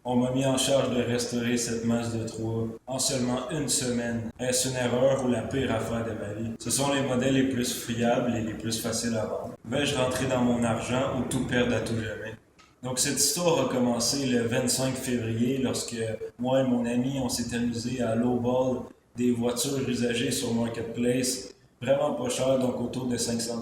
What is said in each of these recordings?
On m'a mis en charge de restaurer cette Mazda 3 en seulement une semaine. Est-ce une erreur ou la pire affaire de ma vie? Ce sont les modèles les plus fiables et les plus faciles à vendre. Vais-je rentrer dans mon argent ou tout perdre à tout jamais? Donc cette histoire a commencé le 25 février lorsque moi et mon ami on s'est amusé à lowball des voitures usagées sur Marketplace. Vraiment pas cher, donc autour de 500$.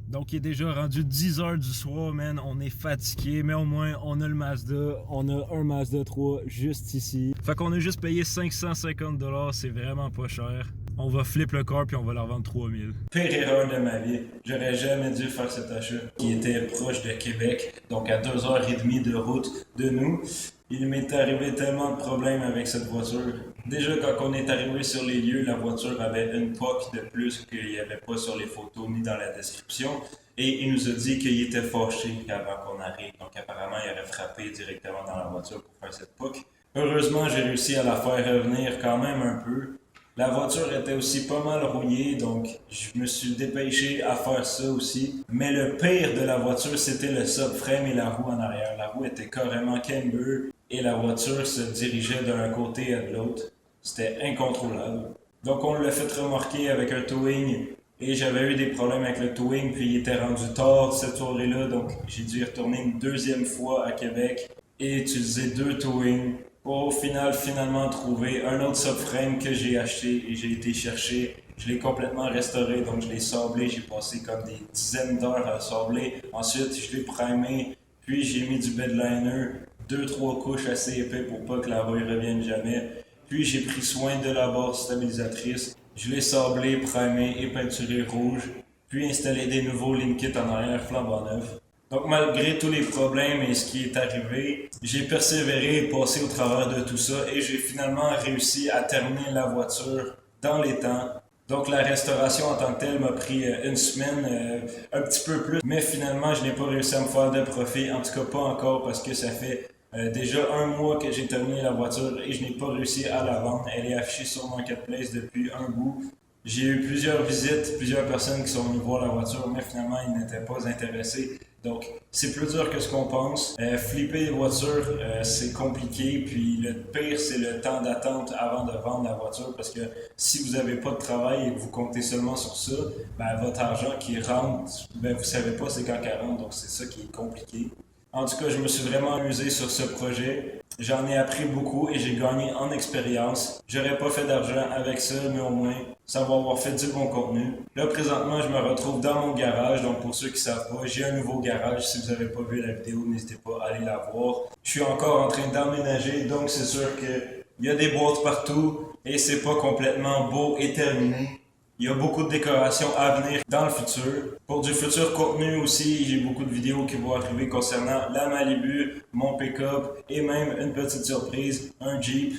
Donc, il est déjà rendu 10h du soir, man. On est fatigué, mais au moins, on a le Mazda. On a un Mazda 3 juste ici. Fait qu'on a juste payé 550$. C'est vraiment pas cher. On va flip le car puis on va leur vendre 3000$. Pire erreur de ma vie. J'aurais jamais dû faire cet achat. Qui était proche de Québec, donc à 2h30 de route de nous. Il m'est arrivé tellement de problèmes avec cette voiture. Déjà, quand on est arrivé sur les lieux, la voiture avait une POC de plus qu'il n'y avait pas sur les photos ni dans la description. Et il nous a dit qu'il était fâché avant qu'on arrive. Donc apparemment, il aurait frappé directement dans la voiture pour faire cette POC. Heureusement, j'ai réussi à la faire revenir quand même un peu. La voiture était aussi pas mal rouillée, donc je me suis dépêché à faire ça aussi. Mais le pire de la voiture, c'était le subframe et la roue en arrière. La roue était carrément camber et la voiture se dirigeait d'un côté à de l'autre. C'était incontrôlable. Donc on l'a fait remorquer avec un towing et j'avais eu des problèmes avec le towing, puis il était rendu tard cette soirée-là, donc j'ai dû y retourner une deuxième fois à Québec et utiliser 2 towings. Pour au final, finalement trouver un autre subframe que j'ai acheté et j'ai été chercher. Je l'ai complètement restauré, donc je l'ai sablé. J'ai passé comme des dizaines d'heures à sabler. Ensuite, je l'ai primé, puis j'ai mis du bedliner, 2-3 couches assez épais pour pas que la rouille revienne jamais. Puis j'ai pris soin de la base stabilisatrice. Je l'ai sablé, primé et peinturé rouge. Puis installé des nouveaux link kits en arrière flambant neuf. Donc malgré tous les problèmes et ce qui est arrivé, j'ai persévéré et passé au travers de tout ça et j'ai finalement réussi à terminer la voiture dans les temps. Donc la restauration en tant que telle m'a pris une semaine, un petit peu plus, mais finalement je n'ai pas réussi à me faire de profit, en tout cas pas encore parce que ça fait déjà un mois que j'ai terminé la voiture et je n'ai pas réussi à la vendre. Elle est affichée sur Marketplace depuis un bout. J'ai eu plusieurs visites, plusieurs personnes qui sont venues voir la voiture, mais finalement ils n'étaient pas intéressés. Donc, c'est plus dur que ce qu'on pense. Flipper les voitures, c'est compliqué. Puis le pire, c'est le temps d'attente avant de vendre la voiture. Parce que si vous n'avez pas de travail et que vous comptez seulement sur ça, ben, votre argent qui rentre, ben, vous ne savez pas c'est quand qu'elle rentre. Donc, c'est ça qui est compliqué. En tout cas, je me suis vraiment amusé sur ce projet. J'en ai appris beaucoup et j'ai gagné en expérience. J'aurais pas fait d'argent avec ça, mais au moins, ça va avoir fait du bon contenu. Là, présentement, je me retrouve dans mon garage. Donc, pour ceux qui savent pas, j'ai un nouveau garage. Si vous n'avez pas vu la vidéo, n'hésitez pas à aller la voir. Je suis encore en train d'emménager, donc c'est sûr qu'il y a des boîtes partout et c'est pas complètement beau et terminé. Il y a beaucoup de décorations à venir dans le futur. Pour du futur contenu aussi, j'ai beaucoup de vidéos qui vont arriver concernant la Malibu, mon pick-up et même une petite surprise, un Jeep.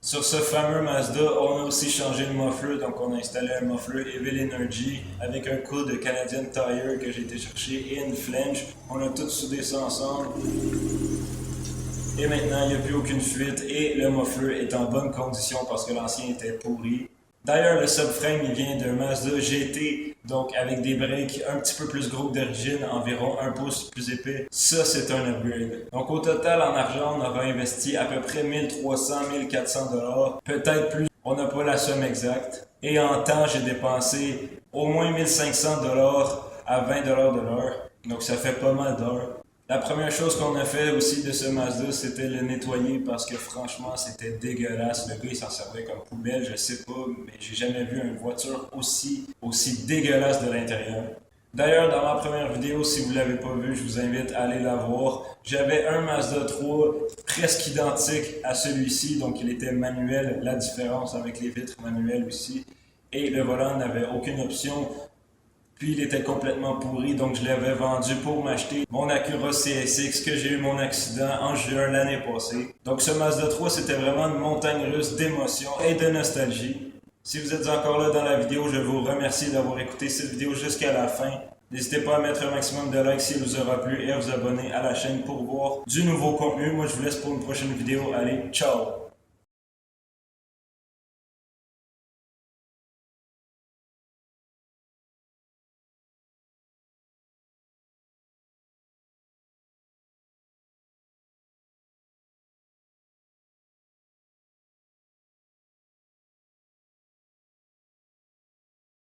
Sur ce fameux Mazda, on a aussi changé le muffler, donc on a installé un muffler Evil Energy avec un coup de Canadian Tire que j'ai été chercher et une flange. On a tout soudé ça ensemble. Et maintenant, il n'y a plus aucune fuite et le muffler est en bonne condition parce que l'ancien était pourri. D'ailleurs, le subframe il vient d'un Mazda GT, donc avec des breaks un petit peu plus gros que d'origine, environ 1 pouce plus épais. Ça, c'est un upgrade. Donc au total, en argent, on aura investi à peu près 1300-1400$, peut-être plus. On n'a pas la somme exacte. Et en temps, j'ai dépensé au moins 1500$ à 20$ de l'heure. Donc ça fait pas mal d'heures. La première chose qu'on a fait aussi de ce Mazda, c'était le nettoyer parce que franchement, c'était dégueulasse. Le gars, il s'en servait comme poubelle, je sais pas, mais j'ai jamais vu une voiture aussi dégueulasse de l'intérieur. D'ailleurs, dans ma première vidéo, si vous l'avez pas vue, je vous invite à aller la voir. J'avais un Mazda 3 presque identique à celui-ci, donc il était manuel, la différence avec les vitres manuelles aussi. Et le volant n'avait aucune option. Puis il était complètement pourri, donc je l'avais vendu pour m'acheter mon Acura CSX que j'ai eu mon accident en juin l'année passée. Donc ce Mazda 3, c'était vraiment une montagne russe d'émotions et de nostalgie. Si vous êtes encore là dans la vidéo, je vous remercie d'avoir écouté cette vidéo jusqu'à la fin. N'hésitez pas à mettre un maximum de likes si elle vous aura plu et à vous abonner à la chaîne pour voir du nouveau contenu. Moi, je vous laisse pour une prochaine vidéo. Allez, ciao!